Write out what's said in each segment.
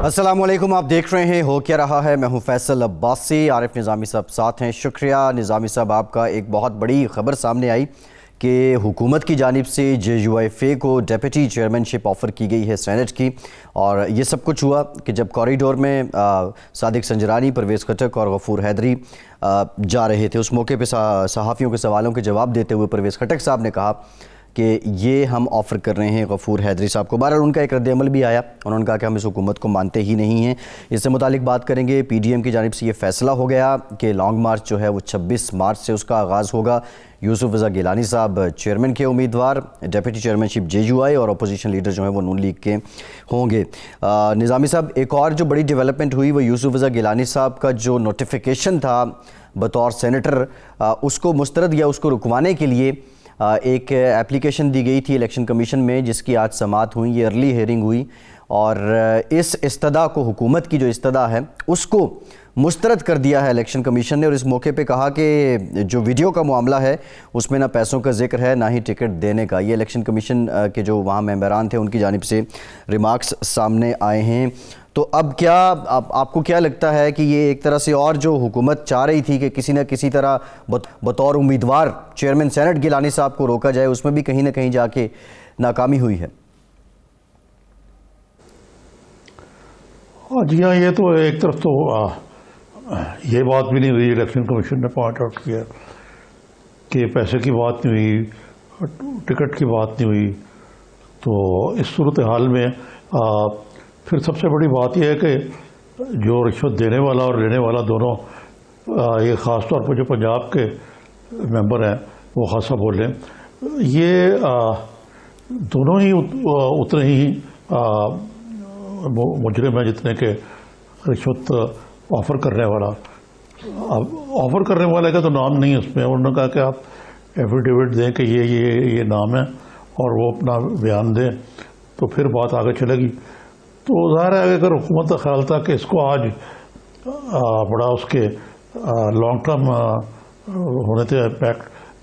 السلام علیکم، آپ دیکھ رہے ہیں ہو کیا رہا ہے۔ میں ہوں فیصل عباسی، عارف نظامی صاحب ساتھ ہیں۔ شکریہ نظامی صاحب، آپ کا ایک بہت بڑی خبر سامنے آئی کہ حکومت کی جانب سے JUIFA کو ڈیپٹی چیئرمین شپ آفر کی گئی ہے سینٹ کی، اور یہ سب کچھ ہوا کہ جب کوریڈور میں صادق سنجرانی، پرویز خٹک اور غفور حیدری جا رہے تھے، اس موقع پہ صحافیوں کے سوالوں کے جواب دیتے ہوئے پرویز خٹک صاحب نے کہا کہ یہ ہم آفر کر رہے ہیں غفور حیدری صاحب کو۔ بہرحال ان کا ایک رد عمل بھی آیا، انہوں نے کہا کہ ہم اس حکومت کو مانتے ہی نہیں ہیں۔ اس سے متعلق بات کریں گے۔ PDM کی جانب سے یہ فیصلہ ہو گیا کہ لانگ مارچ جو ہے وہ 26 مارچ سے اس کا آغاز ہوگا۔ یوسف رضا گیلانی صاحب چیئرمین کے امیدوار، ڈیپٹی چیئرمین شپ JUI، اور اپوزیشن لیڈر جو ہیں وہ نون لیگ کے ہوں گے۔ نظامی صاحب، ایک اور جو بڑی ڈیولپمنٹ ہوئی وہ یوسف رضا گیلانی صاحب کا جو نوٹیفیکیشن تھا بطور سینیٹر، اس کو مسترد یا اس کو رکوانے کے لیے ایک اپلیکیشن دی گئی تھی الیکشن کمیشن میں، جس کی آج سماعت ہوئی، یہ ارلی ہیئرنگ ہوئی، اور اس استدعا کو، حکومت کی جو استدعا ہے اس کو مسترد کر دیا ہے الیکشن کمیشن نے، اور اس موقع پہ کہا کہ جو ویڈیو کا معاملہ ہے اس میں نہ پیسوں کا ذکر ہے نہ ہی ٹکٹ دینے کا۔ یہ الیکشن کمیشن کے جو وہاں ممبران تھے ان کی جانب سے ریمارکس سامنے آئے ہیں۔ تو اب کیا آپ کو کیا لگتا ہے کہ یہ ایک طرح سے اور جو حکومت چاہ رہی تھی کہ کسی نہ کسی طرح بطور امیدوار چیئرمین سینٹ گیلانی صاحب کو روکا جائے، اس میں بھی کہیں نہ کہیں جا کے ناکامی ہوئی ہے؟ جی ہاں، یہ تو ایک طرف تو یہ بات بھی نہیں ہوئی، الیکشن کمیشن نے پوائنٹ آؤٹ کیا کہ پیسے کی بات نہیں ہوئی، ٹکٹ کی بات نہیں ہوئی۔ تو اس صورتحال میں پھر سب سے بڑی بات یہ ہے کہ جو رشوت دینے والا اور لینے والا دونوں، یہ خاص طور پر جو پنجاب کے ممبر ہیں وہ خاصا بولیں، یہ دونوں ہی اتنے ہی مجرم ہیں جتنے کہ رشوت آفر کرنے والا۔ آفر کرنے والے کا تو نام نہیں اس میں، انہوں نے کہا کہ آپ ایفیڈیوٹ دیں کہ یہ نام ہے اور وہ اپنا بیان دیں تو پھر بات آگے چلے گی۔ تو ظاہر ہے اگر حکومت کا خیال تھا کہ اس کو آج بڑا اس کے لانگ ٹرم ہونے تھے امپیکٹ،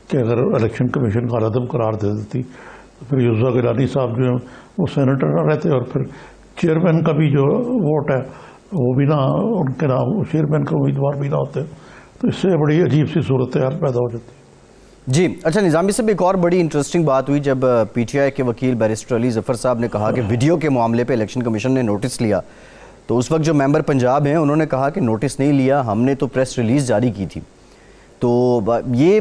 کہ اگر الیکشن کمیشن کا عدم قرار دے دیتی تو پھر یوسف گیلانی صاحب جو وہ سینیٹر نہ رہتے، اور پھر چیئرمین کا بھی جو ووٹ ہے وہ بھی نہ، ان کے نام چیئرمین کا امیدوار بھی نہ ہوتے، تو اس سے بڑی عجیب سی صورتحال پیدا ہو جاتی۔ جی اچھا نظامی صاحب، ایک اور بڑی انٹرسٹنگ بات ہوئی جب PTI کے وکیل بیرسٹر علی ظفر صاحب نے کہا کہ ویڈیو کے معاملے پہ الیکشن کمیشن نے نوٹس لیا، تو اس وقت جو ممبر پنجاب ہیں انہوں نے کہا کہ نوٹس نہیں لیا، ہم نے تو پریس ریلیز جاری کی تھی۔ تو یہ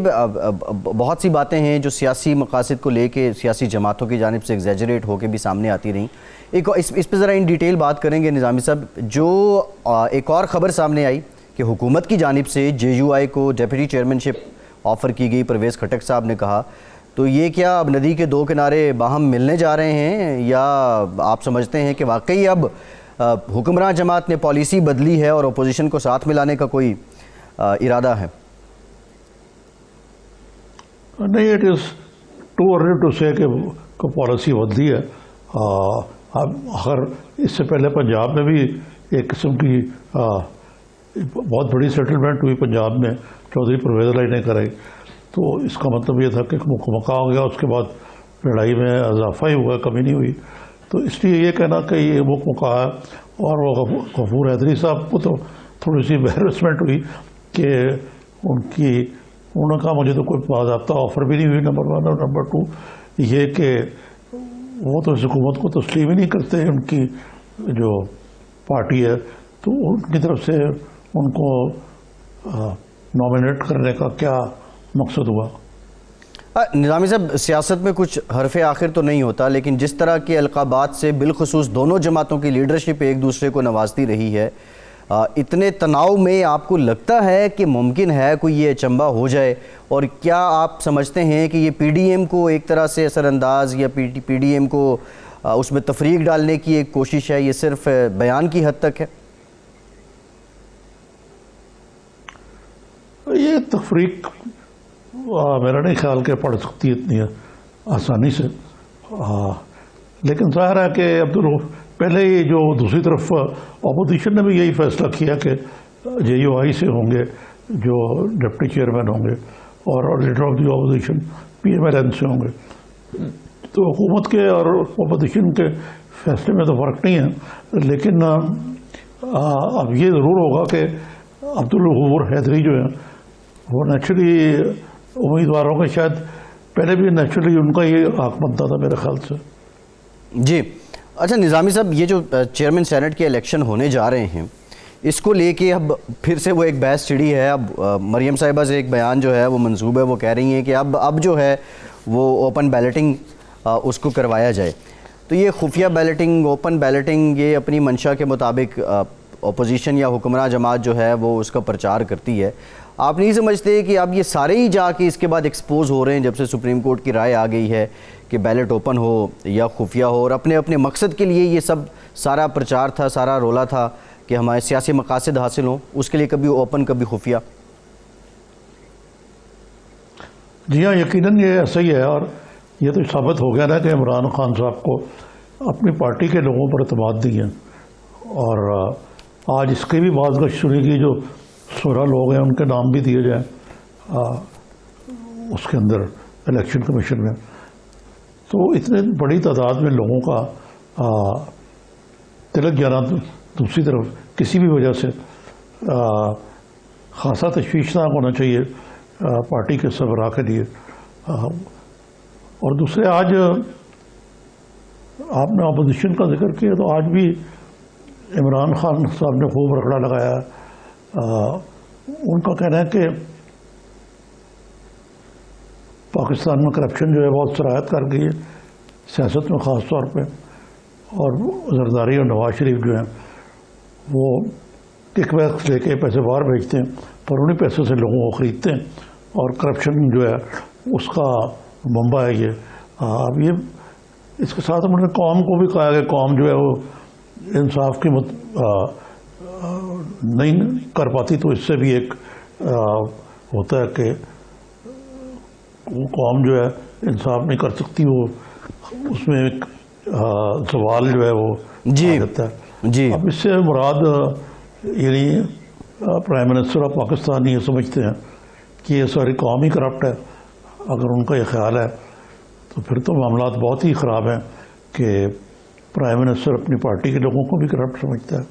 بہت سی باتیں ہیں جو سیاسی مقاصد کو لے کے سیاسی جماعتوں کی جانب سے ایگزیجریٹ ہو کے بھی سامنے آتی رہیں۔ اس پہ ذرا ان ڈیٹیل بات کریں گے نظامی صاحب۔ جو ایک اور خبر سامنے آئی کہ حکومت کی جانب سے JUI کو ڈیپٹی چیئرمین شپ آفر کی گئی، پرویز خٹک صاحب نے کہا، تو یہ کیا اب ندی کے دو کنارے باہم ملنے جا رہے ہیں، یا آپ سمجھتے ہیں کہ واقعی اب حکمراں جماعت نے پالیسی بدلی ہے اور اپوزیشن کو ساتھ ملانے کا کوئی ارادہ ہے؟ نہیں، it is too early to say کہ پالیسی بدلی ہے۔ اگر اس سے پہلے پنجاب میں بھی ایک قسم کی بہت بڑی سیٹلمنٹ ہوئی پنجاب میں، چودھری پرویز علی نے کرائی، تو اس کا مطلب یہ تھا کہ مکہ ہو گیا، اس کے بعد لڑائی میں اضافہ ہی ہوا، کمی نہیں ہوئی۔ تو اس لیے یہ کہنا کہ یہ مکہ ہے، اور وہ غفور حیدری صاحب کو تو تھوڑی سی امبیرسمنٹ ہوئی کہ انہوں نے کہا مجھے تو کوئی باضابطہ آفر بھی نہیں ہوئی، نمبر 1، اور نمبر 2 یہ کہ وہ تو اس حکومت کو تسلیم ہی نہیں کرتے، ان کی جو پارٹی ہے، تو ان کی طرف سے ان کو نامینیٹ کرنے کا کیا مقصد ہوا؟ نظامی صاحب، سیاست میں کچھ حرف آخر تو نہیں ہوتا، لیکن جس طرح کے القابات سے بالخصوص دونوں جماعتوں کی لیڈرشپ ایک دوسرے کو نوازتی رہی ہے، اتنے تناؤ میں آپ کو لگتا ہے کہ ممکن ہے کوئی یہ اچنبھا ہو جائے؟ اور کیا آپ سمجھتے ہیں کہ یہ PDM کو ایک طرح سے اثر انداز، یا PDM کو اس میں تفریق ڈالنے کی ایک کوشش ہے، یہ صرف بیان کی حد تک ہے؟ یہ تفریق میرا نہیں خیال کہ پڑ سکتی اتنی آسانی سے، لیکن ظاہر ہے کہ پہلے ہی جو دوسری طرف اپوزیشن نے بھی یہی فیصلہ کیا کہ JUI سے ہوں گے جو ڈپٹی چیئرمین ہوں گے، اور leader of the opposition PMLN سے ہوں گے۔ تو حکومت کے اور اپوزیشن کے فیصلے میں تو فرق نہیں ہے، لیکن اب یہ ضرور ہوگا کہ عبدالغفور حیدری جو ہے وہ نیچرلی امیدواروں کے شاید پہلے بھی نیچرلی ان کا یہ حق بنتا تھا میرے خیال سے. جی اچھا نظامی صاحب، یہ جو چیئرمین سینٹ کے الیکشن ہونے جا رہے ہیں اس کو لے کے اب پھر سے وہ ایک بحث چڑھی ہے. اب مریم صاحبہ سے ایک بیان جو ہے وہ منسوب ہے، وہ کہہ رہی ہیں کہ اب جو ہے وہ اوپن بیلٹنگ اس کو کروایا جائے. تو یہ خفیہ بیلٹنگ، اوپن بیلٹنگ، یہ اپنی منشا کے مطابق اپوزیشن یا حکمراں جماعت جو ہے وہ اس کا پرچار کرتی ہے. آپ نہیں سمجھتے کہ اب یہ سارے ہی جا کے اس کے بعد ایکسپوز ہو رہے ہیں جب سے سپریم کورٹ کی رائے آ گئی ہے کہ بیلٹ اوپن ہو یا خفیہ ہو، اور اپنے اپنے مقصد کے لیے یہ سب سارا پرچار تھا، سارا رولا تھا کہ ہمارے سیاسی مقاصد حاصل ہوں، اس کے لیے کبھی اوپن کبھی خفیہ؟ جی ہاں، یقیناً یہ ایسا ہی ہے، اور یہ تو ثابت ہو گیا نا کہ عمران خان صاحب کو اپنی پارٹی کے لوگوں پر اعتماد نہیں ہے. اور آج اس کی بھی بات گشت سنی گئی، جو 16 لوگ ہیں ان کے نام بھی دیے جائیں اس کے اندر الیکشن کمیشن میں. تو اتنے بڑی تعداد میں لوگوں کا تلک جانا دوسری طرف کسی بھی وجہ سے خاصا تشویشناک ہونا چاہیے پارٹی کے سربراہ کے لیے. اور دوسرے، آج آپ نے اپوزیشن کا ذکر کیا تو آج بھی عمران خان صاحب نے خوب رگڑا لگایا. ان کا کہنا ہے کہ پاکستان میں کرپشن جو ہے بہت سرایت کر گئی ہے، سیاست میں خاص طور پہ. اور زرداری اور نواز شریف جو ہیں وہ کک بیکس لے کے پیسے باہر بھیجتے ہیں، پر انہیں پیسے سے لوگوں کو خریدتے ہیں، اور کرپشن جو ہے اس کا منبع ہے یہ. اب یہ اس کے ساتھ ہم نے قوم کو بھی کہا کہ قوم جو ہے وہ انصاف کی نہیں کر پاتی، تو اس سے بھی ایک ہوتا ہے کہ وہ قوم جو ہے انصاف نہیں کر سکتی، وہ اس میں ایک سوال جو ہے وہ جی آتا ہے. جی اب اس سے مراد یعنی پرائم منسٹر آف پاکستان یہ سمجھتے ہیں کہ یہ ساری قوم ہی کرپٹ ہے. اگر ان کا یہ خیال ہے تو پھر تو معاملات بہت ہی خراب ہیں کہ پرائم منسٹر اپنی پارٹی کے لوگوں کو بھی کرپٹ سمجھتا ہے،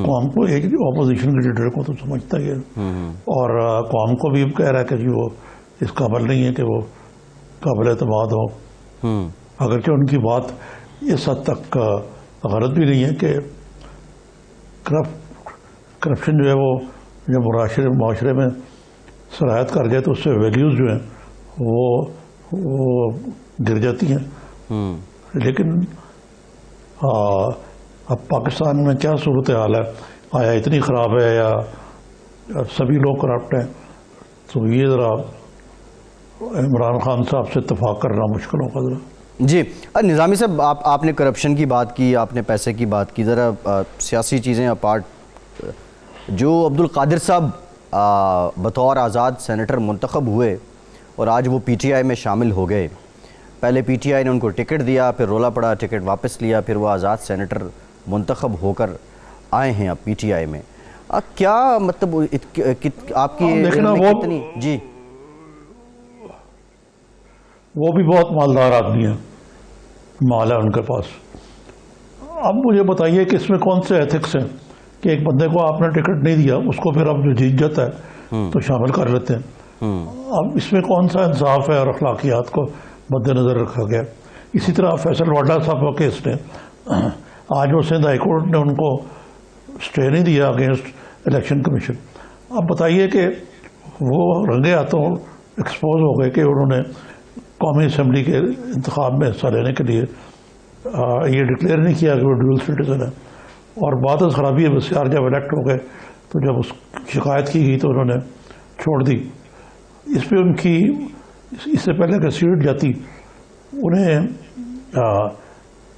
قوم کو ایک اپوزیشن کے لیڈر کو تو سمجھتا ہی ہے، اور قوم کو بھی کہہ رہا ہے کہ جی وہ اس قابل نہیں ہے کہ وہ قابل اعتماد ہو. اگرچہ ان کی بات اس حد تک غلط بھی نہیں ہے کہ کرپشن جو ہے وہ جب معاشرے میں سرایت کر جائے تو اس سے ویلیوز جو ہیں وہ گر جاتی ہیں. لیکن اب پاکستان میں کیا صورتحال ہے؟ آیا اتنی خراب ہے یا سبھی لوگ کرپٹ ہیں؟ تو یہ ذرا عمران خان صاحب سے اتفاق کرنا مشکل ہوگا ذرا. جی نظامی صاحب، آپ نے کرپشن کی بات کی، آپ نے پیسے کی بات کی، ذرا سیاسی چیزیں اپارٹ، جو عبدالقادر صاحب بطور آزاد سینیٹر منتخب ہوئے اور آج وہ پی ٹی آئی میں شامل ہو گئے، پہلے پی ٹی آئی نے ان کو ٹکٹ دیا، پھر رولا پڑا، ٹکٹ واپس لیا، پھر وہ آزاد سینیٹر منتخب ہو کر آئے ہیں اب پی ٹی آئی میں. کیا مطلب آپ کی کتنی؟ جی وہ بھی بہت مالدار آدمی ہیں، مال ہے ان کے پاس. اب مجھے بتائیے کہ اس میں کون سے ایتھکس ہیں کہ ایک بندے کو آپ نے ٹکٹ نہیں دیا، اس کو پھر اب جو جیت جاتا ہے تو شامل کر لیتے ہیں. اب اس میں کون سا انصاف ہے اور اخلاقیات کو مد نظر رکھا گیا؟ اسی طرح فیصل واڈا صاحب کا کیس نے آج وہ سندھ ہائی کورٹ نے ان کو اسٹے نہیں دیا اگینسٹ الیکشن کمیشن. اب بتائیے کہ وہ رنگے ہاتھوں ایکسپوز ہو گئے کہ انہوں نے قومی اسمبلی کے انتخاب میں حصہ لینے کے لیے یہ ڈکلیئر نہیں کیا کہ وہ ڈیول سٹیزن ہے. اور بات از خرابی ہے، بسیار جب الیکٹ ہو گئے تو جب اس شکایت کی گئی تو انہوں نے چھوڑ دی. اس پہ ان کی اس سے پہلے کہ سیٹ جاتی انہیں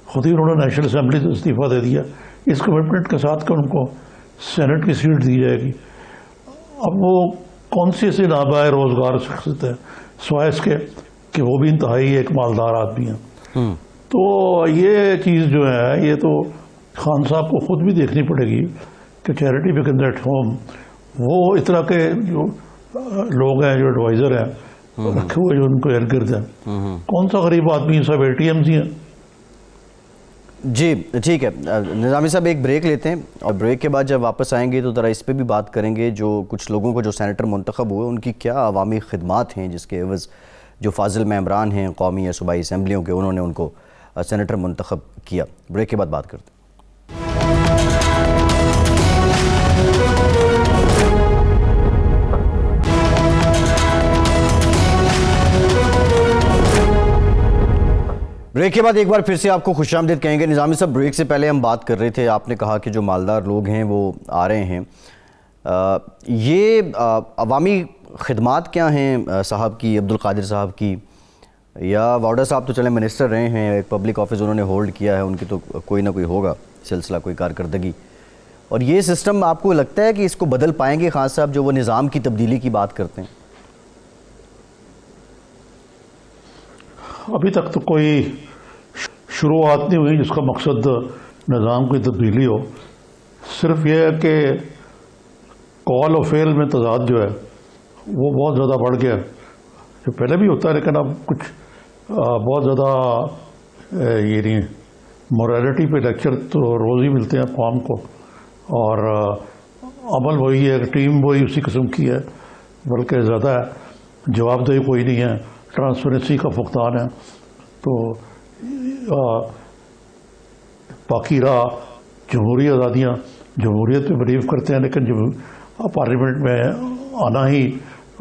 خود ہی انہوں نے نیشنل اسمبلی سے استعفیٰ دے دیا اس کمٹمنٹ کے ساتھ کہ ان کو سینٹ کی سیٹ دی جائے گی. اب وہ کون سی ایسی نابائے روزگار شخصیت ہے سوائے اس کے کہ وہ بھی انتہائی ایک مالدار آدمی ہیں. تو یہ چیز جو ہے یہ تو خان صاحب کو خود بھی دیکھنی پڑے گی کہ چیریٹی بگنز ایٹ ہوم، وہ اس طرح کے جو لوگ ہیں جو ایڈوائزر ہیں رکھے ہوئے جو ان کو ارد گرد ہیں، کون سا غریب آدمی سب اے ٹی ایم ہی ہیں. جی ٹھیک ہے نظامی صاحب، ایک بریک لیتے ہیں اور بریک کے بعد جب واپس آئیں گے تو ذرا اس پہ بھی بات کریں گے جو کچھ لوگوں کو جو سینیٹر منتخب ہوئے ان کی کیا عوامی خدمات ہیں جس کے عوض جو فاضل ممبران ہیں قومی یا صوبائی اسمبلیوں کے انہوں نے ان کو سینیٹر منتخب کیا. بریک کے بعد بات کرتے ہیں. بریک کے بعد ایک بار پھر سے آپ کو خوش آمدید کہیں گے. نظامی صاحب، بریک سے پہلے ہم بات کر رہے تھے، آپ نے کہا کہ جو مالدار لوگ ہیں وہ آ رہے ہیں. یہ عوامی خدمات کیا ہیں صاحب کی، عبدالقادر صاحب کی؟ یا واؤڈا صاحب تو چلیں منسٹر رہے ہیں، ایک پبلک آفس انہوں نے ہولڈ کیا ہے، ان کی تو کوئی نہ کوئی ہوگا سلسلہ، کوئی کارکردگی. اور یہ سسٹم آپ کو لگتا ہے کہ اس کو بدل پائیں گے خان صاحب جو وہ نظام کی تبدیلی کی بات کرتے ہیں؟ ابھی تک تو کوئی شروعات نہیں ہوئی جس کا مقصد نظام کی تبدیلی ہو. صرف یہ ہے کہ کال اور فیل میں تضاد جو ہے وہ بہت زیادہ بڑھ گیا، جو پہلے بھی ہوتا ہے لیکن اب کچھ بہت زیادہ یعنی مورالٹی پہ لیکچر تو روز ہی ملتے ہیں قوم کو، اور عمل وہی ہے، ٹیم وہی اسی قسم کی ہے، بلکہ زیادہ جواب دہی کوئی نہیں ہے، ٹرانسپیرنسی کا فقدان ہے. تو باقی رہا جمہوری آزادیاں، جمہوریت میں بلیو کرتے ہیں لیکن پارلیمنٹ میں آنا ہی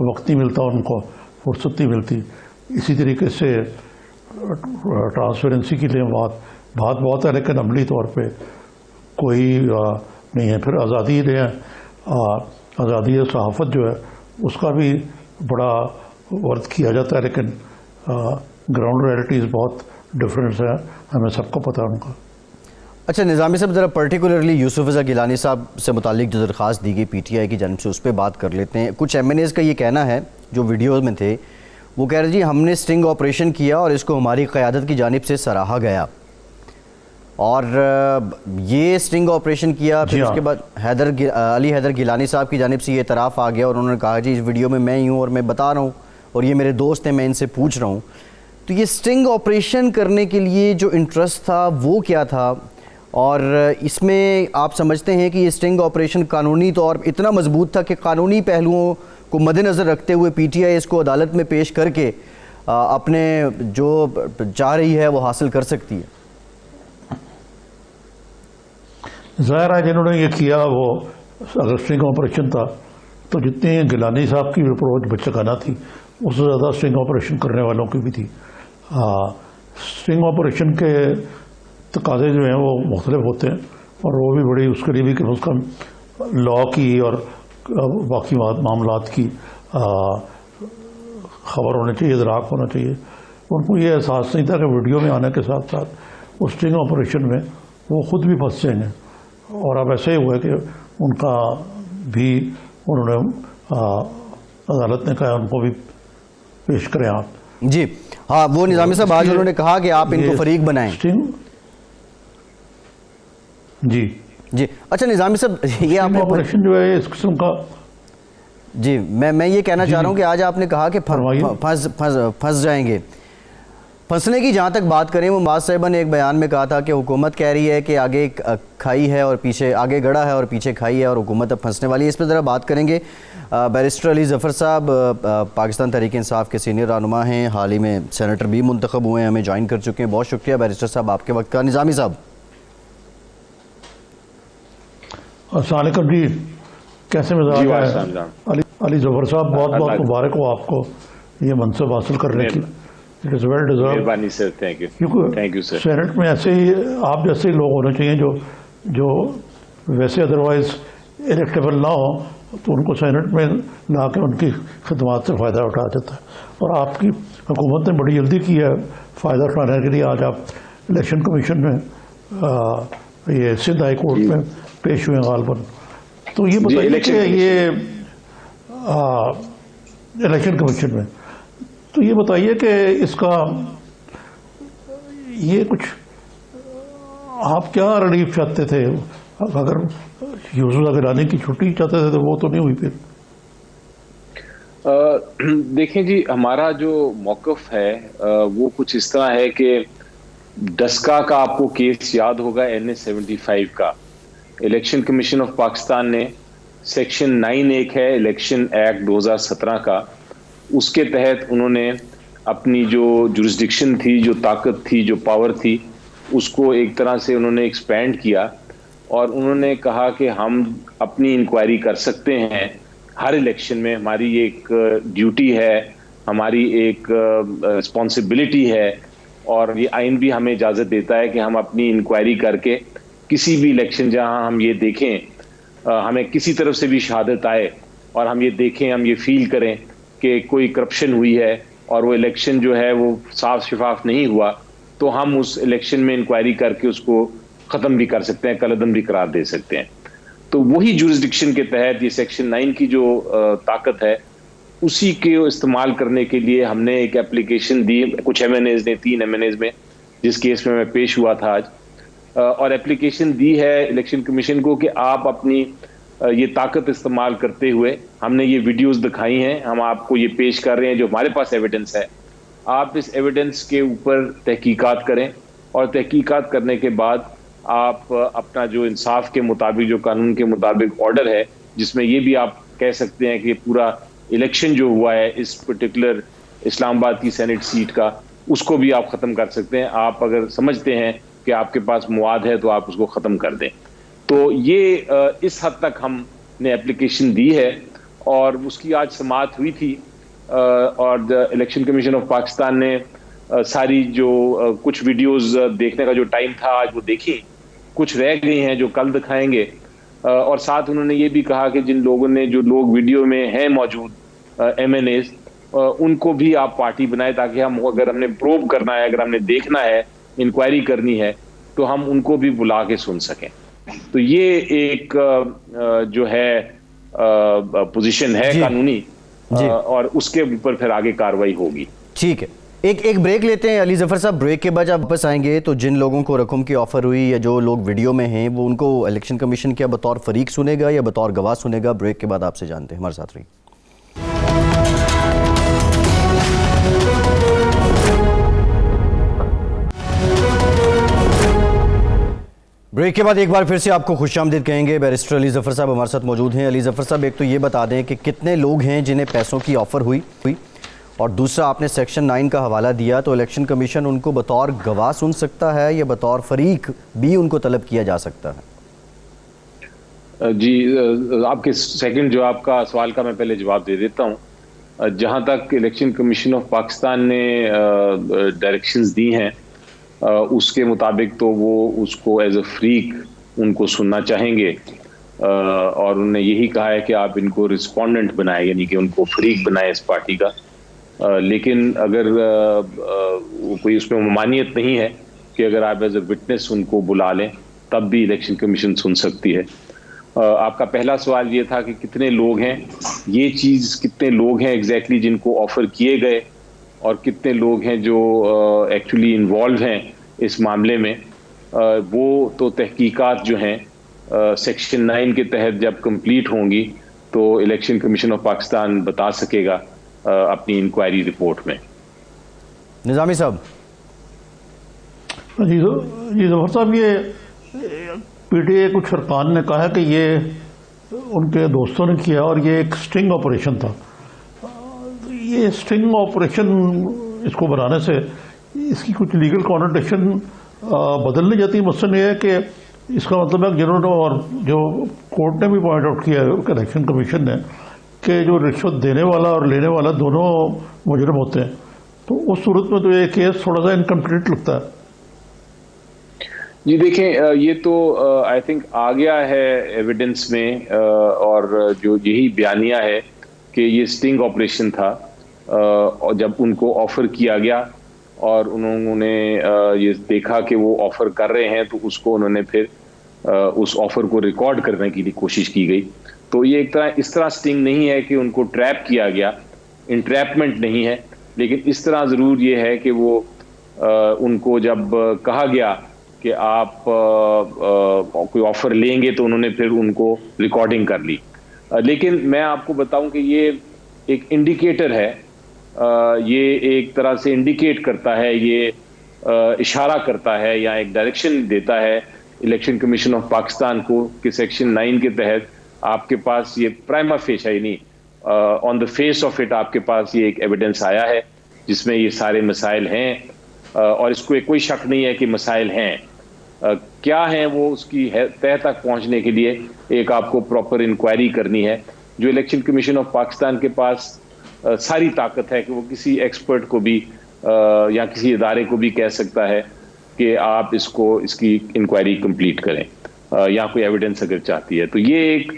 وقت نہیں ملتا، ان کو فرصت نہیں ملتی. اسی طریقے سے ٹرانسپیرنسی کے لیے بات بہت ہے لیکن عملی طور پہ کوئی نہیں ہے. پھر آزادی لیں، آزادی صحافت جو ہے اس کا بھی بڑا ورد کیا جاتا ہے لیکن گراؤنڈ ریئلٹیز بہت ڈفرینس ہے، ہمیں سب کو پتہ ہے ان کا. اچھا نظامی صاحب، ذرا پرٹیکولرلی یوسف رضا گیلانی صاحب سے متعلق جو درخواست دی گئی پی ٹی آئی کی جانب سے اس پہ بات کر لیتے ہیں. کچھ ایم این ایز کا یہ کہنا ہے جو ویڈیوز میں تھے، وہ کہہ رہے جی ہم نے سٹنگ آپریشن کیا اور اس کو ہماری قیادت کی جانب سے سراہا گیا، اور یہ سٹنگ آپریشن کیا. پھر اس کے بعد علی حیدر گیلانی صاحب کی جانب سے یہ اعتراف آ گیا اور انہوں نے کہا جی اس ویڈیو میں ہی ہوں اور میں بتا رہا ہوں اور یہ میرے دوست ہیں، میں ان سے پوچھ رہا ہوں. تو یہ سٹنگ آپریشن کرنے کے لیے جو انٹرسٹ تھا وہ کیا تھا، اور اس میں آپ سمجھتے ہیں کہ یہ سٹنگ آپریشن قانونی طور پر اتنا مضبوط تھا کہ قانونی پہلوؤں کو مد نظر رکھتے ہوئے پی ٹی آئی اس کو عدالت میں پیش کر کے اپنے جو چاہ رہی ہے وہ حاصل کر سکتی ہے؟ ظاہر ہے جنہوں نے یہ کیا وہ اگر سٹنگ آپریشن تھا تو جتنی گیلانی صاحب کی اپروچ بچگانہ تھی اس سے زیادہ سٹنگ آپریشن کرنے والوں کی بھی تھی. سٹنگ آپریشن کے تقاضے جو ہیں وہ مختلف ہوتے ہیں اور وہ بھی بڑی اس کے لیے بھی کہ اس کا لا کی اور باقی معاملات کی خبر ہونی چاہیے، ادراک ہونا چاہیے. ان کو یہ احساس نہیں تھا کہ ویڈیو میں آنے کے ساتھ ساتھ اس سٹنگ آپریشن میں وہ خود بھی پھنس جائیں گے، اور اب ایسے ہی ہوا ہے کہ ان کا بھی انہوں نے عدالت نے کہا ان کو بھی پیش کریں آپ. جی ہاں، وہ نظامی صاحب آج انہوں نے کہا کہ آپ ان کو فریق بنائیں. جی اچھا نظامی صاحب، یہ آپ نے آپریشن جو ہے اس قسم کا، جی میں یہ کہنا چاہ رہا ہوں کہ آج آپ نے کہا کہ پھنس جائیں گے. پھنسنے کی جہاں تک بات کریں، وہ معاذ صاحبہ نے ایک بیان میں کہا تھا کہ حکومت کہہ رہی ہے کہ آگے کھائی ہے اور پیچھے، آگے گڑا ہے اور پیچھے کھائی ہے اور حکومت اب پھنسنے والی ہے. اس پہ ذرا بات کریں گے. بیرسٹر علی ظفر صاحب پاکستان تحریک انصاف کے سینئر رہنما ہیں، حال ہی میں سینیٹر بھی منتخب ہوئے ہیں، ہمیں جوائن کر چکے ہیں. بہت شکریہ بیرسٹر صاحب آپ کے وقت کا. نظامی صاحب السلام علیکم. جی کیسے مزاج ہے؟ علی ظفر صاحب بہت بہت مبارک ہو آپ کو یہ منصب حاصل کرنے کی. It is well deserve. کیونکہ سینٹ میں ایسے ہی آپ جیسے ہی لوگ ہونے چاہیے جو ویسے ادروائز الیکٹیبل نہ ہو تو ان کو سینٹ میں لا کے ان کی خدمات سے فائدہ اٹھا جاتا ہے. اور آپ کی حکومت نے بڑی جلدی کی ہے فائدہ اٹھانے کے لیے. آج آپ الیکشن کمیشن میں یہ سندھ ہائی کورٹ میں پیش ہوئے غالباً. تو یہ بتائیے کہ یہ الیکشن کمیشن میں، تو یہ بتائیے کہ اس کا یہ کچھ آپ کیا ریلیف چاہتے تھے؟ اگر یوسف گیلانی کی چھٹی چاہتے تھے تو وہ تو نہیں ہوئی. پھر دیکھیں جی، ہمارا جو موقف ہے وہ کچھ اس طرح ہے کہ ڈسکا کا آپ کو کیس یاد ہوگا, NS-75 کا. الیکشن کمیشن آف پاکستان نے سیکشن 9 ایک ہے الیکشن ایکٹ 2017 کا, اس کے تحت انہوں نے اپنی جو جورسڈکشن تھی, جو طاقت تھی, جو پاور تھی, اس کو ایک طرح سے انہوں نے ایکسپینڈ کیا, اور انہوں نے کہا کہ ہم اپنی انکوائری کر سکتے ہیں ہر الیکشن میں. ہماری ایک ڈیوٹی ہے, ہماری ایک رسپانسبلٹی ہے, اور یہ آئین بھی ہمیں اجازت دیتا ہے کہ ہم اپنی انکوائری کر کے کسی بھی الیکشن جہاں ہم یہ دیکھیں, ہمیں کسی طرف سے بھی شہادت آئے اور ہم یہ دیکھیں, ہم یہ فیل کریں کہ کوئی کرپشن ہوئی ہے اور وہ الیکشن جو ہے وہ صاف شفاف نہیں ہوا, تو ہم اس الیکشن میں انکوائری کر کے اس کو ختم بھی کر سکتے ہیں, کالعدم بھی قرار دے سکتے ہیں. تو وہی جورسڈکشن کے تحت یہ سیکشن 9 کی جو طاقت ہے, اسی کے استعمال کرنے کے لیے ہم نے ایک اپلیکیشن دی کچھ MNAs نے, 3 MNAs میں, جس کیس میں پیش ہوا تھا آج, اور اپلیکیشن دی ہے الیکشن کمیشن کو کہ آپ اپنی یہ طاقت استعمال کرتے ہوئے, ہم نے یہ ویڈیوز دکھائی ہیں, ہم آپ کو یہ پیش کر رہے ہیں جو ہمارے پاس ایویڈنس ہے, آپ اس ایویڈنس کے اوپر تحقیقات کریں, اور تحقیقات کرنے کے بعد آپ اپنا جو انصاف کے مطابق, جو قانون کے مطابق آرڈر ہے, جس میں یہ بھی آپ کہہ سکتے ہیں کہ پورا الیکشن جو ہوا ہے اس پرٹیکولر اسلام آباد کی سینٹ سیٹ کا, اس کو بھی آپ ختم کر سکتے ہیں. آپ اگر سمجھتے ہیں کہ آپ کے پاس مواد ہے تو آپ اس کو ختم کر دیں. تو یہ اس حد تک ہم نے اپلیکیشن دی ہے, اور اس کی آج سماعت ہوئی تھی, اور الیکشن کمیشن آف پاکستان نے ساری جو کچھ ویڈیوز دیکھنے کا جو ٹائم تھا آج وہ دیکھی, کچھ رہ گئی ہیں جو کل دکھائیں گے, اور ساتھ انہوں نے یہ بھی کہا کہ جن لوگوں نے, جو لوگ ویڈیو میں ہیں موجود MNAs, ان کو بھی آپ پارٹی بنائے, تاکہ ہم, اگر ہم نے پروب کرنا ہے, اگر ہم نے دیکھنا ہے, انکوائری کرنی ہے, تو ہم ان کو بھی بلا کے سن سکیں. تو یہ ایک جو ہے پوزیشن ہے قانونی, اور اس کے اوپر پھر آگے کاروائی ہوگی. ٹھیک ہے, ایک بریک لیتے ہیں علی ظفر صاحب. بریک کے بعد جب واپس آئیں گے تو جن لوگوں کو رقم کی آفر ہوئی, یا جو لوگ ویڈیو میں ہیں, وہ ان کو الیکشن کمیشن کیا بطور فریق سنے گا یا بطور گواہ سنے گا؟ بریک کے بعد آپ سے جانتے ہیں, ہمارے ساتھ رہی. بریک کے بعد ایک بار پھر سے آپ کو خوش آمدید کہیں گے. بیرسٹر علی ظفر صاحب ہمارے ساتھ موجود ہیں. علی ظفر صاحب, ایک تو یہ بتا دیں کہ کتنے لوگ ہیں جنہیں پیسوں کی آفر ہوئی, اور دوسرا آپ نے سیکشن 9 کا حوالہ دیا, تو الیکشن کمیشن ان کو بطور گواہ سن سکتا ہے یا بطور فریق بھی ان کو طلب کیا جا سکتا ہے؟ جی, آپ کے سیکنڈ جو آپ کا سوال کا میں پہلے جواب دے دیتا ہوں. جہاں تک الیکشن کمیشن آف پاکستان نے ڈائریکشنز دی ہیں, اس کے مطابق تو وہ اس کو ایز اے فریق ان کو سننا چاہیں گے, اور انہوں نے یہی کہا ہے کہ آپ ان کو رسپونڈنٹ بنائیں, یعنی کہ ان کو فریق بنائیں اس پارٹی کا. لیکن اگر کوئی اس میں ممانعت نہیں ہے کہ اگر آپ ایز اے وٹنس ان کو بلا لیں, تب بھی الیکشن کمیشن سن سکتی ہے. آپ کا پہلا سوال یہ تھا کہ کتنے لوگ ہیں, یہ چیز کتنے لوگ ہیں ایگزیکٹلی جن کو آفر کیے گئے, اور کتنے لوگ ہیں جو ایکچولی انوالو ہیں اس معاملے میں, وہ تو تحقیقات جو ہیں سیکشن 9 کے تحت جب کمپلیٹ ہوں گی تو الیکشن کمیشن آف پاکستان بتا سکے گا اپنی انکوائری رپورٹ میں. نظامی صاحب. جی ظفر صاحب, یہ PTI کچھ ارکان نے کہا ہے کہ یہ ان کے دوستوں نے کیا, اور یہ ایک سٹنگ آپریشن تھا. یہ سٹنگ آپریشن, اس کو بنانے سے اس کی کچھ لیگل کانوٹیشن بدل نہیں جاتی. مثلاً یہ ہے کہ اس کا مطلب ہے جنہوں نے, اور جو کورٹ نے بھی پوائنٹ آؤٹ کیا ہے الیکشن کمیشن نے, کہ جو رشوت دینے والا اور لینے والا دونوں مجرم ہوتے ہیں, تو اس صورت میں تو یہ کیس تھوڑا سا انکمپلیٹ لگتا ہے. جی دیکھیں, یہ تو آئی تھنک آ گیا ہے ایویڈنس میں, اور جو یہی بیانیہ ہے کہ یہ سٹنگ آپریشن تھا, اور جب ان کو آفر کیا گیا اور انہوں نے یہ دیکھا کہ وہ آفر کر رہے ہیں, تو اس کو انہوں نے پھر اس آفر کو ریکارڈ کرنے کی کوشش کی گئی. تو یہ ایک طرح اس طرح سٹنگ نہیں ہے کہ ان کو ٹریپ کیا گیا, انٹریپمنٹ نہیں ہے, لیکن اس طرح ضرور یہ ہے کہ وہ ان کو جب کہا گیا کہ آپ کوئی آفر لیں گے, تو انہوں نے پھر ان کو ریکارڈنگ کر لی. لیکن میں آپ کو بتاؤں کہ یہ ایک انڈیکیٹر ہے, یہ ایک طرح سے انڈیکیٹ کرتا ہے یہ اشارہ کرتا ہے یا ایک ڈائریکشن دیتا ہے الیکشن کمیشن آف پاکستان کو کہ سیکشن 9 کے تحت آپ کے پاس یہ پرائما فیشا نہیں آن دا فیس آف اٹ آپ کے پاس یہ ایک ایویڈنس آیا ہے جس میں یہ سارے مسائل ہیں اور اس کو کوئی شک نہیں ہے کہ مسائل ہیں. کیا ہیں وہ اس کی تہ تک پہنچنے کے لیے ایک آپ کو پراپر انکوائری کرنی ہے جو الیکشن کمیشن آف پاکستان کے پاس ساری طاقت ہے کہ وہ کسی ایکسپرٹ کو بھی یا کسی ادارے کو بھی کہہ سکتا ہے کہ آپ اس کی انکوائری کمپلیٹ کریں یا کوئی ایویڈنس اگر چاہتی ہے. تو یہ ایک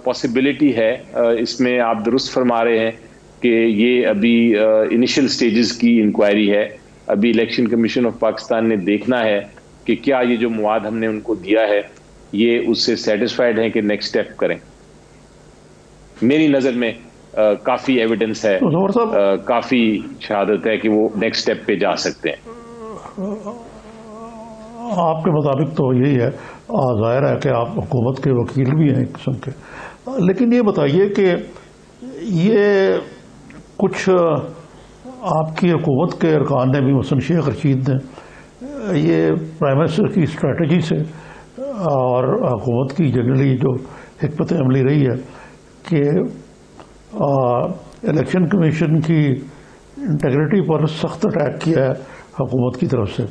پاسبلٹی ہے. اس میں آپ درست فرما رہے ہیں کہ یہ ابھی انیشل سٹیجز کی انکوائری ہے. ابھی الیکشن کمیشن آف پاکستان نے دیکھنا ہے کہ کیا یہ جو مواد ہم نے ان کو دیا ہے یہ اس سے سیٹسفائیڈ ہیں کہ نیکسٹ اسٹیپ کریں. میری نظر میں کافی ایویڈنس ہے, کافی شہادت ہے کہ وہ نیکسٹ اسٹیپ پہ جا سکتے ہیں. آپ کے مطابق تو یہی ہے, ظاہر ہے کہ آپ حکومت کے وکیل بھی ہیں ایک قسم کے, لیکن یہ بتائیے کہ یہ کچھ آپ کی حکومت کے ارکان نے بھی, مثلاً شیخ رشید نے, یہ پرائم منسٹر کی اسٹریٹجی سے اور حکومت کی جنرلی جو حکمت عملی رہی ہے کہ الیکشن کمیشن کی انٹیگریٹی پر سخت اٹیک کیا ہے حکومت کی طرف سے,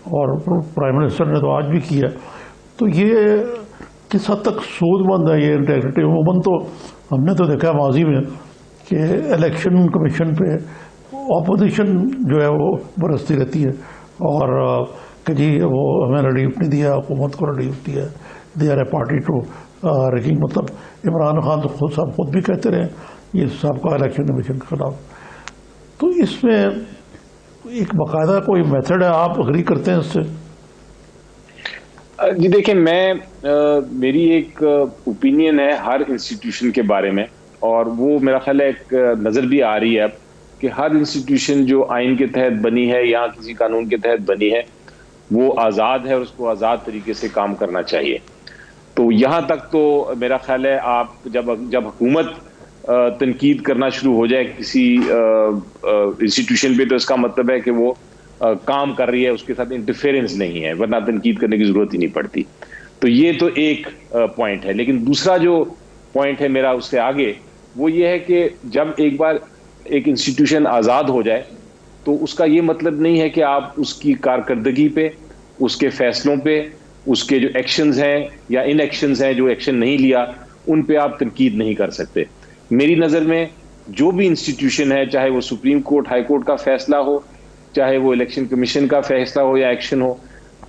اور پرائم منسٹر نے تو آج بھی کیا. تو یہ کس حد تک سود مند ہے یہ انٹیگریٹی؟ عموماً تو ہم نے تو دیکھا ماضی میں کہ الیکشن کمیشن پہ اپوزیشن جو ہے وہ برستی رہتی ہے اور کہ جی وہ ہمیں ریلیف نہیں دیا, حکومت کو ریلیف دیا, they are a party to rigging. مطلب عمران خان تو خود بھی کہتے رہے یہ سابقہ الیکشن کمیشن کے خلاف. تو اس میں ایک باقاعدہ کوئی میتھڈ ہے, آپ اگری کرتے ہیں اس سے؟ جی دیکھیں, میری ایک اوپینین ہے ہر انسٹیٹیوشن کے بارے میں, اور وہ میرا خیال ہے ایک نظر بھی آ رہی ہے اب کہ ہر انسٹیٹیوشن جو آئین کے تحت بنی ہے یا کسی قانون کے تحت بنی ہے وہ آزاد ہے اور اس کو آزاد طریقے سے کام کرنا چاہیے. تو یہاں تک تو میرا خیال ہے آپ جب حکومت تنقید کرنا شروع ہو جائے کسی انسٹیٹیوشن پہ تو اس کا مطلب ہے کہ وہ کام کر رہی ہے, اس کے ساتھ انٹرفیئرنس نہیں ہے, ورنہ تنقید کرنے کی ضرورت ہی نہیں پڑتی. تو یہ تو ایک پوائنٹ ہے. لیکن دوسرا جو پوائنٹ ہے میرا اس سے آگے وہ یہ ہے کہ جب ایک بار ایک انسٹیٹیوشن آزاد ہو جائے تو اس کا یہ مطلب نہیں ہے کہ آپ اس کی کارکردگی پہ, اس کے فیصلوں پہ, اس کے جو ایکشنز ہیں یا ان ایکشنز ہیں جو ایکشن نہیں لیا ان پہ آپ تنقید نہیں کر سکتے. میری نظر میں جو بھی انسٹیٹیوشن ہے, چاہے وہ سپریم کورٹ, ہائی کورٹ کا فیصلہ ہو, چاہے وہ الیکشن کمیشن کا فیصلہ ہو یا ایکشن ہو,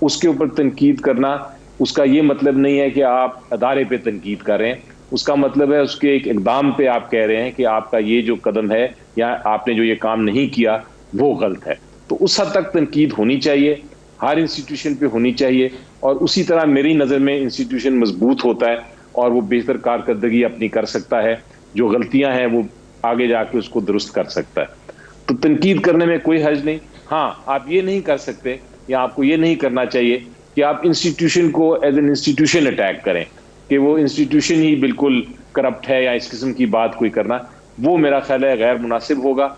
اس کے اوپر تنقید کرنا اس کا یہ مطلب نہیں ہے کہ آپ ادارے پہ تنقید کر رہے ہیں. اس کا مطلب ہے اس کے ایک اقدام پہ آپ کہہ رہے ہیں کہ آپ کا یہ جو قدم ہے یا آپ نے جو یہ کام نہیں کیا وہ غلط ہے. تو اس حد تک تنقید ہونی چاہیے, ہر انسٹیٹیوشن پہ ہونی چاہیے, اور اسی طرح میری نظر میں انسٹیٹیوشن مضبوط ہوتا ہے اور وہ بہتر کارکردگی اپنی کر سکتا ہے, جو غلطیاں ہیں وہ آگے جا کے اس کو درست کر سکتا ہے. تو تنقید کرنے میں کوئی حرج نہیں. ہاں, آپ یہ نہیں کر سکتے یا آپ کو یہ نہیں کرنا چاہیے کہ آپ انسٹیٹیوشن کو ایز این انسٹیٹیوشن اٹیک کریں کہ وہ انسٹیٹیوشن ہی بالکل کرپٹ ہے یا اس قسم کی بات کوئی کرنا, وہ میرا خیال ہے غیر مناسب ہوگا.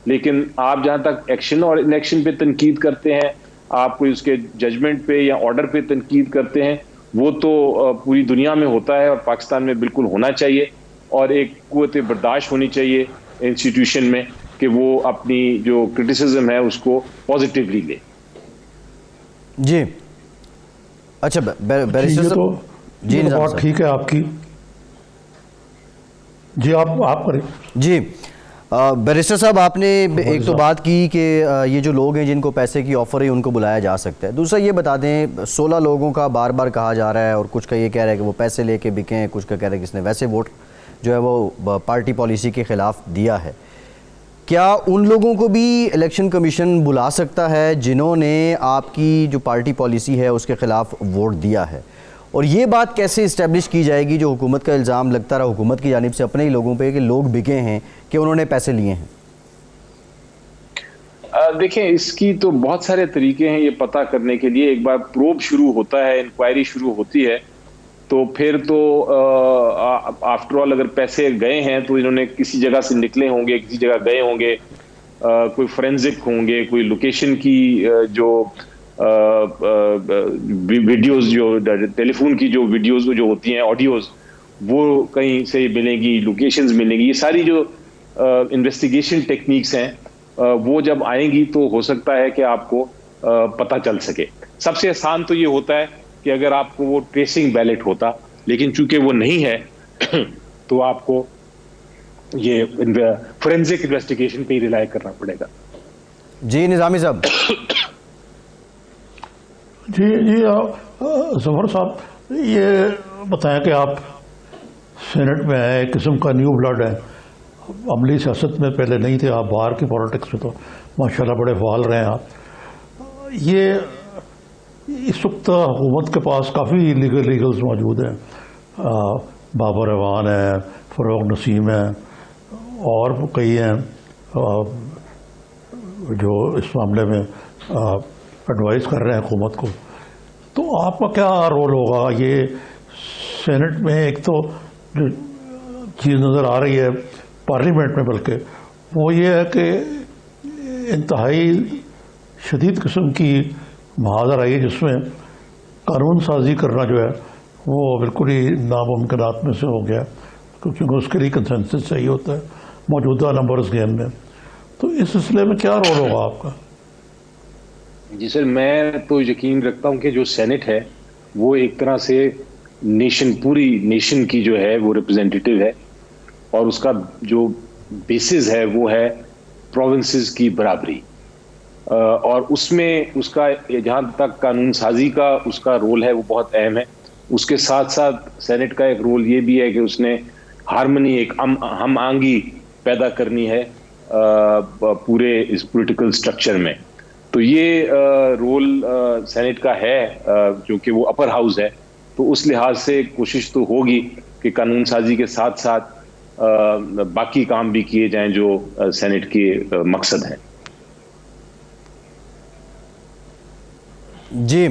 لیکن آپ جہاں تک ایکشن اور ان ایکشن پہ تنقید کرتے ہیں, آپ کوئی اس کے ججمنٹ پہ یا آرڈر پہ تنقید کرتے ہیں, وہ تو پوری دنیا میں ہوتا ہے اور پاکستان میں بالکل ہونا چاہیے, اور ایک قوت برداشت ہونی چاہیے انسٹیٹیوشن میں کہ وہ اپنی جو کرٹیسزم ہے اس کو پازیٹیولی لے. جی اچھا بیرسٹر صاحب, جی بات ٹھیک ہے آپ کی, جی آپ کریں. جی بیرسٹر صاحب, آپ نے ایک تو بات کی کہ یہ جو لوگ ہیں جن کو پیسے کی آفر ہے ان کو بلایا جا سکتا ہے. دوسرا یہ بتا دیں, 16 لوگوں کا بار بار کہا جا رہا ہے اور کچھ کا یہ کہہ رہا ہے کہ وہ پیسے لے کے بکے ہیں, کچھ کا کہہ رہا ہے کہ اس نے ویسے ووٹ جو ہے وہ پارٹی پالیسی کے خلاف دیا ہے. کیا ان لوگوں کو بھی الیکشن کمیشن بلا سکتا ہے جنہوں نے آپ کی جو پارٹی پالیسی ہے اس کے خلاف ووٹ دیا ہے؟ اور یہ بات کیسے اسٹیبلش کی جائے گی جو حکومت کا الزام لگتا رہا حکومت کی جانب سے اپنے ہی لوگوں پہ کہ لوگ بکے ہیں, کہ انہوں نے پیسے لیے ہیں؟ دیکھیں, اس کی تو بہت سارے طریقے ہیں یہ پتہ کرنے کے لیے. ایک بار پروب شروع ہوتا ہے, انکوائری شروع ہوتی ہے, تو پھر تو آفٹر آل اگر پیسے گئے ہیں تو انہوں نے کسی جگہ سے نکلے ہوں گے, کسی جگہ گئے ہوں گے, کوئی فورینزک ہوں گے, کوئی لوکیشن کی جو ویڈیوز, جو ٹیلی فون کی جو ویڈیوز جو ہوتی ہیں, آڈیوز, وہ کہیں سے ملیں گی, لوکیشنز ملیں گی. یہ ساری جو انویسٹیگیشن ٹیکنیکس ہیں وہ جب آئیں گی تو ہو سکتا ہے کہ آپ کو پتہ چل سکے. سب سے آسان تو یہ ہوتا ہے کہ اگر آپ کو وہ ٹریسنگ بیلٹ ہوتا, لیکن چونکہ وہ نہیں ہے تو آپ کو یہ فورینزک انویسٹیگیشن پہ ہی ریلائی کرنا پڑے گا. جی نظامی صاحب. جی ظفر صاحب, یہ بتائیں کہ آپ سینٹ میں ہیں, ایک قسم کا نیو بلڈ ہے, عملی سیاست میں پہلے نہیں تھے آپ, باہر کی پالیٹکس میں تو ماشاءاللہ بڑے فعال رہے ہیں آپ. یہ اس وقت حکومت کے پاس کافی لیگلز موجود ہیں, بابر اعوان ہے, فروغ نسیم ہے, اور کئی ہیں جو اس معاملے میں ایڈوائز کر رہے ہیں حکومت کو. تو آپ کا کیا رول ہوگا یہ سینٹ میں؟ ایک تو جو چیز نظر آ رہی ہے پارلیمنٹ میں, بلکہ وہ یہ ہے کہ انتہائی شدید قسم کی محاذر آئی ہے جس میں قانون سازی کرنا جو ہے وہ بالکل ہی ناممکنات میں سے ہو گیا, کیونکہ اس کے لیے کنسنسس چاہیے ہوتا ہے موجودہ نمبرز گیم میں. تو اس سلسلے میں کیا رول ہوگا آپ کا؟ جی سر, میں تو یقین رکھتا ہوں کہ جو سینٹ ہے وہ ایک طرح سے نیشن, پوری نیشن کی جو ہے وہ ریپرزینٹیٹیو ہے, اور اس کا جو بیسز ہے وہ ہے پروونسز کی برابری, اور اس میں اس کا جہاں تک قانون سازی کا اس کا رول ہے وہ بہت اہم ہے. اس کے ساتھ ساتھ سینٹ کا ایک رول یہ بھی ہے کہ اس نے ہارمنی, ایک ہم آہنگی پیدا کرنی ہے پورے اس پولیٹیکل سٹرکچر میں. تو یہ رول سینٹ کا ہے, کیونکہ وہ اپر ہاؤس ہے, تو اس لحاظ سے کوشش تو ہوگی کہ قانون سازی کے ساتھ ساتھ باقی کام بھی کیے جائیں جو سینٹ کے مقصد ہیں. جی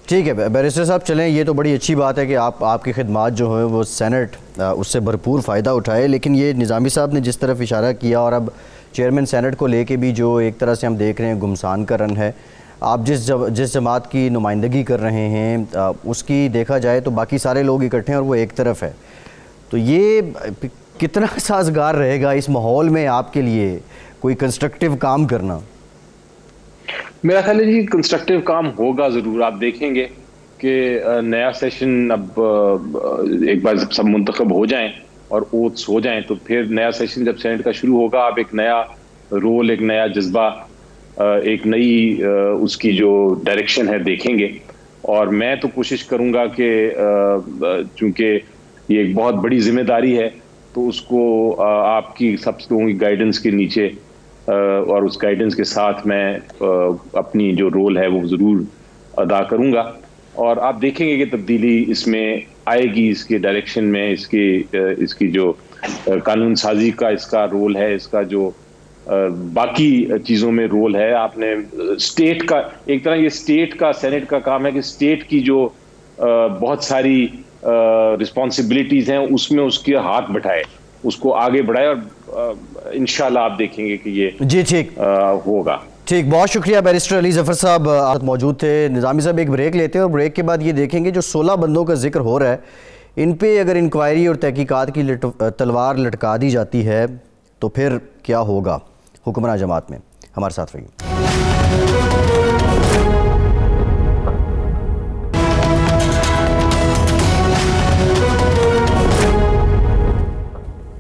ٹھیک ہے بیرسٹر صاحب, چلیں یہ تو بڑی اچھی بات ہے کہ آپ کی خدمات جو ہیں وہ سینٹ اس سے بھرپور فائدہ اٹھائے. لیکن یہ نظامی صاحب نے جس طرف اشارہ کیا, اور اب چیئرمین سینٹ کو لے کے بھی جو ایک طرح سے ہم دیکھ رہے ہیں گمسان کا رن ہے, آپ جس جماعت کی نمائندگی کر رہے ہیں اس کی دیکھا جائے تو باقی سارے لوگ اکٹھے ہیں اور وہ ایک طرف ہے. تو یہ کتنا سازگار رہے گا اس ماحول میں آپ کے لیے کوئی کنسٹرکٹیو کام کرنا؟ میرا خیال ہے جی کنسٹرکٹیو کام ہوگا ضرور. آپ دیکھیں گے کہ نیا سیشن اب ایک بار جب سب منتخب ہو جائیں اور اوتس ہو جائیں تو پھر نیا سیشن جب سینٹ کا شروع ہوگا, آپ ایک نیا رول, ایک نیا جذبہ, ایک نئی اس کی جو ڈائریکشن ہے دیکھیں گے. اور میں تو کوشش کروں گا کہ چونکہ یہ ایک بہت بڑی ذمہ داری ہے تو اس کو آپ کی سب لوگوں کی گائیڈنس کے نیچے اور اس گائیڈنس کے ساتھ میں اپنی جو رول ہے وہ ضرور ادا کروں گا. اور آپ دیکھیں گے کہ تبدیلی اس میں آئے گی, اس کے ڈائریکشن میں, اس کی جو قانون سازی کا اس کا رول ہے, اس کا جو باقی چیزوں میں رول ہے. آپ نے اسٹیٹ کا, ایک طرح یہ اسٹیٹ کا, سینٹ کا کام ہے کہ اسٹیٹ کی جو بہت ساری رسپانسبلٹیز ہیں اس میں اس کے ہاتھ بٹھائے, اس کو آگے بڑھائے, اور انشاءاللہ آپ دیکھیں گے کہ یہ جی ٹھیک ہوگا. ٹھیک, بہت شکریہ بیرسٹر علی ظفر صاحب, آپ موجود تھے. نظامی صاحب ایک بریک لیتے ہیں اور بریک کے بعد یہ دیکھیں گے جو 16 بندوں کا ذکر ہو رہا ہے, ان پہ اگر انکوائری اور تحقیقات کی تلوار لٹکا دی جاتی ہے تو پھر کیا ہوگا حکمراں جماعت میں. ہمارے ساتھ رہیے.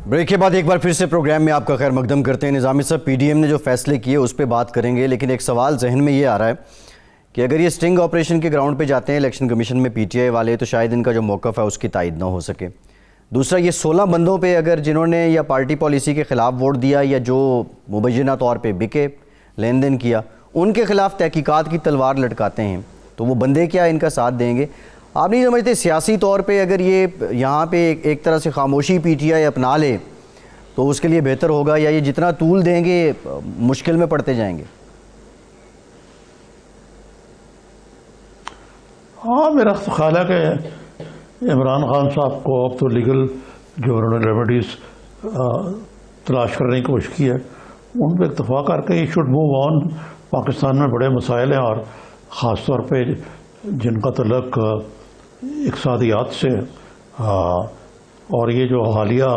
بریک کے بعد ایک بار پھر سے پروگرام میں آپ کا خیر مقدم کرتے ہیں. نظامی صاحب, پی ڈی ایم نے جو فیصلے کیے اس پہ بات کریں گے, لیکن ایک سوال ذہن میں یہ آ رہا ہے کہ اگر یہ سٹنگ آپریشن کے گراؤنڈ پہ جاتے ہیں الیکشن کمیشن میں پی ٹی آئی والے, تو شاید ان کا جو موقف ہے اس کی تائید نہ ہو سکے. دوسرا, یہ 16 بندوں پہ اگر جنہوں نے یا پارٹی پالیسی کے خلاف ووٹ دیا یا جو مبینہ طور پہ بکے, لین دین کیا, ان کے خلاف تحقیقات کی تلوار لٹکاتے ہیں, تو وہ بندے کیا ان کا ساتھ دیں گے؟ آپ نہیں سمجھتے سیاسی طور پہ اگر یہ یہاں پہ ایک طرح سے خاموشی پی ٹی آئی اپنا لے تو اس کے لیے بہتر ہوگا, یا یہ جتنا طول دیں گے مشکل میں پڑتے جائیں گے؟ ہاں, میرا خیال ہے کہ عمران خان صاحب کو اب تو لیگل جو انہوں نے ریمیڈیز تلاش کرنے کی کوشش کی ہے ان پہ اتفاق کر کے شوڈ موو آن. پاکستان میں بڑے مسائل ہیں اور خاص طور پہ جن کا تعلق اقتصادیات سے اور یہ جو حالیہ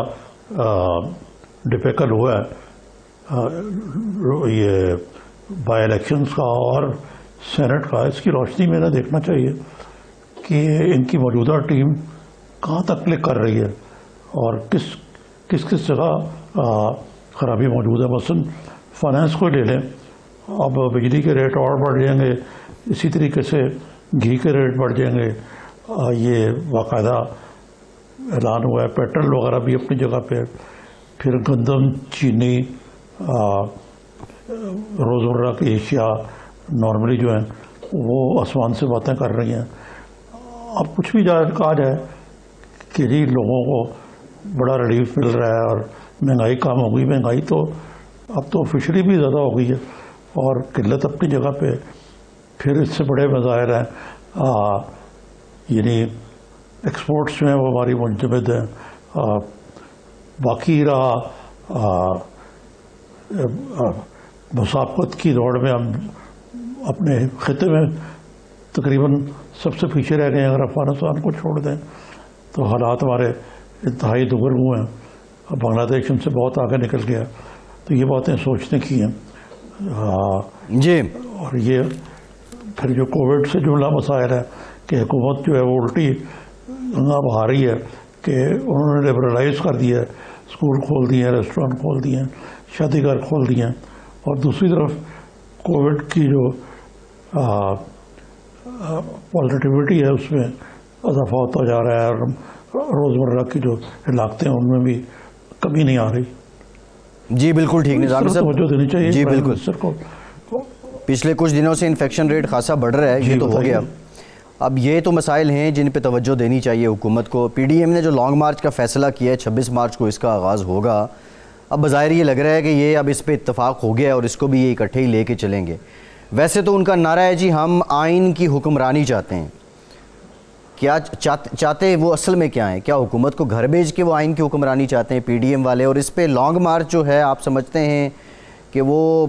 ڈپیکل ہوا ہے یہ بائی الیکشنز کا اور سینٹ کا, اس کی روشنی میں نہ دیکھنا چاہیے کہ ان کی موجودہ ٹیم کہاں تک کلک کر رہی ہے اور کس جگہ خرابی موجود ہے. مثلاً فائنانس کو لے لیں, اب بجلی کے ریٹ اور بڑھ جائیں گے, اسی طریقے سے گھی کے ریٹ بڑھ جائیں گے. یہ باقاعدہ اعلان ہوا ہے. پیٹرول وغیرہ بھی اپنی جگہ پہ, پھر گندم, چینی, روزمرہ کی اشیاء نارملی جو ہیں وہ آسمان سے باتیں کر رہی ہیں. اب کچھ بھی کہا جائے کہ جی لوگوں کو بڑا ریلیف مل رہا ہے اور مہنگائی کم ہو گئی. مہنگائی تو اب تو آفیشلی بھی زیادہ ہو گئی ہے اور قلت اپنی جگہ پہ. پھر اس سے بڑے مظاہر ہیں, یعنی ایکسپورٹس جو ہیں وہ ہماری منجمد ہیں. باقی رہا مسابقت کی دوڑ میں ہم اپنے خطے میں تقریباً سب سے پیچھے رہ گئے ہیں. اگر افغانستان کو چھوڑ دیں تو حالات ہمارے انتہائی دگرگوں ہوئے ہیں. اب بنگلہ دیش ان سے بہت آگے نکل گیا. تو یہ باتیں سوچنے کی ہیں. جی. اور یہ پھر جو کووڈ سے جملہ مسائل ہے کہ حکومت جو ہے وہ الٹی گنگا بہا رہی ہے کہ انہوں نے لبرلائز کر دیا ہے, اسکول کھول دیے ہیں, ریسٹورینٹ کھول دیے ہیں, شادی گھر کھول دیے ہیں, اور دوسری طرف کووڈ کی جو پازیٹیوٹی ہے اس میں اضافہ ہوتا جا رہا ہے اور روزمرہ کی جو علاقتیں ان میں بھی کمی نہیں آ رہی. جی بالکل ٹھیک نظامی صاحب, توجہ دینی چاہیے جی بالکل. منسٹر کو. پچھلے کچھ دنوں سے انفیکشن ریٹ خاصا بڑھ رہا ہے, یہ تو ہو گیا. اب یہ تو مسائل ہیں جن پہ توجہ دینی چاہیے حکومت کو. پی ڈی ایم نے جو لانگ مارچ کا فیصلہ کیا ہے 26 مارچ کو اس کا آغاز ہوگا, اب بظاہر یہ لگ رہا ہے کہ یہ اب اس پہ اتفاق ہو گیا اور اس کو بھی یہ اکٹھے ہی لے کے چلیں گے. ویسے تو ان کا نعرہ ہے جی ہم آئین کی حکمرانی چاہتے ہیں. کیا چاہتے وہ اصل میں کیا ہیں؟ کیا حکومت کو گھر بھیج کے وہ آئین کی حکمرانی چاہتے ہیں پی ڈی ایم والے؟ اور اس پہ لانگ مارچ جو ہے آپ سمجھتے ہیں کہ وہ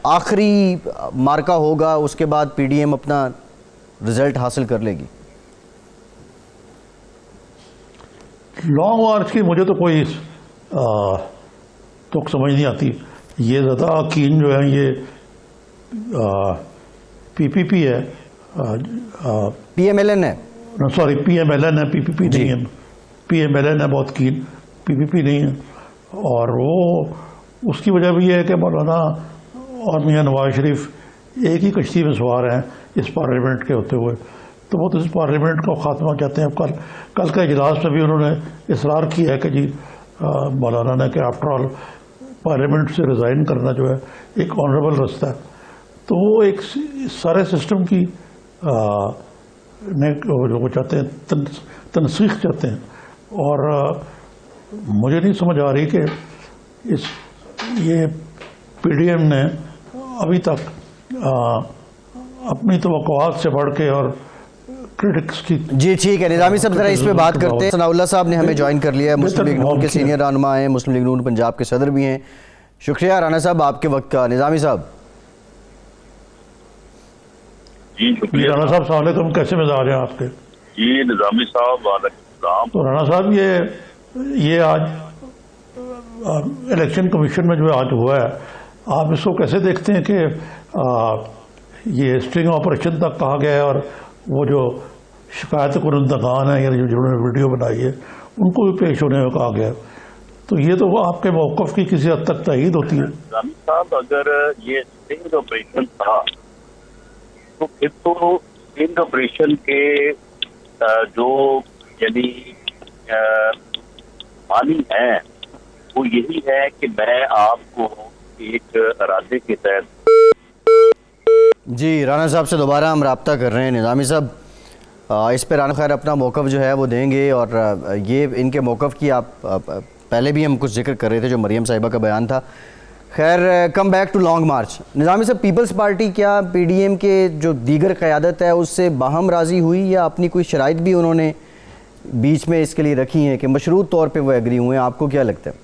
آخری مارکہ ہوگا, اس کے بعد پی ڈی ایم اپنا رزلٹ حاصل کر لے گی؟ لانگ مارچ کی مجھے تو کوئی تو سمجھ نہیں آتی. یہ زیادہ کین جو ہے یہ پی پی پی ہے, پی ایم ایل این ہے, sorry P M L N ہے, پی پی پی نہیں ہے. پی ایم ایل این ہے بہت کین, پی پی پی نہیں ہے. اور وہ اس کی وجہ بھی یہ ہے کہ مولانا اور میاں نواز شریف ایک ہی کشتی میں سوار ہیں اس پارلیمنٹ کے ہوتے ہوئے, تو وہ تو اس پارلیمنٹ کو خاتمہ چاہتے ہیں. کل کے اجلاس میں بھی انہوں نے اصرار کیا ہے کہ جی مولانا نے کہ آفٹر آل پارلیمنٹ سے ریزائن کرنا جو ہے ایک آنریبل رستہ ہے. تو وہ ایک سارے سسٹم کی وہ چاہتے ہیں, تنسیخ چاہتے ہیں. اور مجھے نہیں سمجھ آ رہی کہ یہ پی ڈی ایم نے ابھی تک اپنی توقعات سے بڑھ کے اور کرٹکس کی. جی ٹھیک ہے نظامی صاحب, ذرا اس پہ بات کرتے ہیں. ثناء اللہ صاحب نے ہمیں جوائن کر لیا ہے, مسلم لیگ نون کے سینئر رہنما ہیں, مسلم لیگ نون پنجاب کے صدر بھی ہیں. شکریہ رانا صاحب آپ کے وقت کا. نظامی صاحب. جی شکریہ رانا صاحب السلام علیکم, کیسے مزاج ہیں آپ کے؟ جی نظامی صاحب وعلیکم السلام. تو رانا صاحب یہ آج الیکشن کمیشن میں جو آج ہوا ہے, آپ اس کو کیسے دیکھتے ہیں کہ یہ اسٹرنگ آپریشن تک کہا گیا ہے اور وہ جو شکایت کنندگان ہیں یا جنہوں نے ویڈیو بنائی ہے ان کو بھی پیش ہونے میں کہا گیا ہے, تو یہ تو آپ کے موقف کی کسی حد تک تائید ہوتی ہے؟ نظامی صاحب اگر یہ اسٹرنگ آپریشن تھا تو پھر تو اسٹرنگ آپریشن کے جو یعنی معنی ہیں وہ یہی ہے کہ میں آپ کو ایک ارادے کے تحت. جی رانا صاحب سے دوبارہ ہم رابطہ کر رہے ہیں. نظامی صاحب اس پہ رانا خیر اپنا موقف جو ہے وہ دیں گے, اور یہ ان کے موقف کی آپ پہلے بھی ہم کچھ ذکر کر رہے تھے جو مریم صاحبہ کا بیان تھا. خیر come back to long march. Nizami صاحب پیپلز پارٹی کیا پی ڈی ایم کے جو دیگر قیادت ہے اس سے باہم راضی ہوئی یا اپنی کوئی شرائط بھی انہوں نے بیچ میں اس کے لیے رکھی ہیں کہ مشروط طور پہ وہ ایگری ہوئے ہیں؟ آپ کو کیا لگتا ہے؟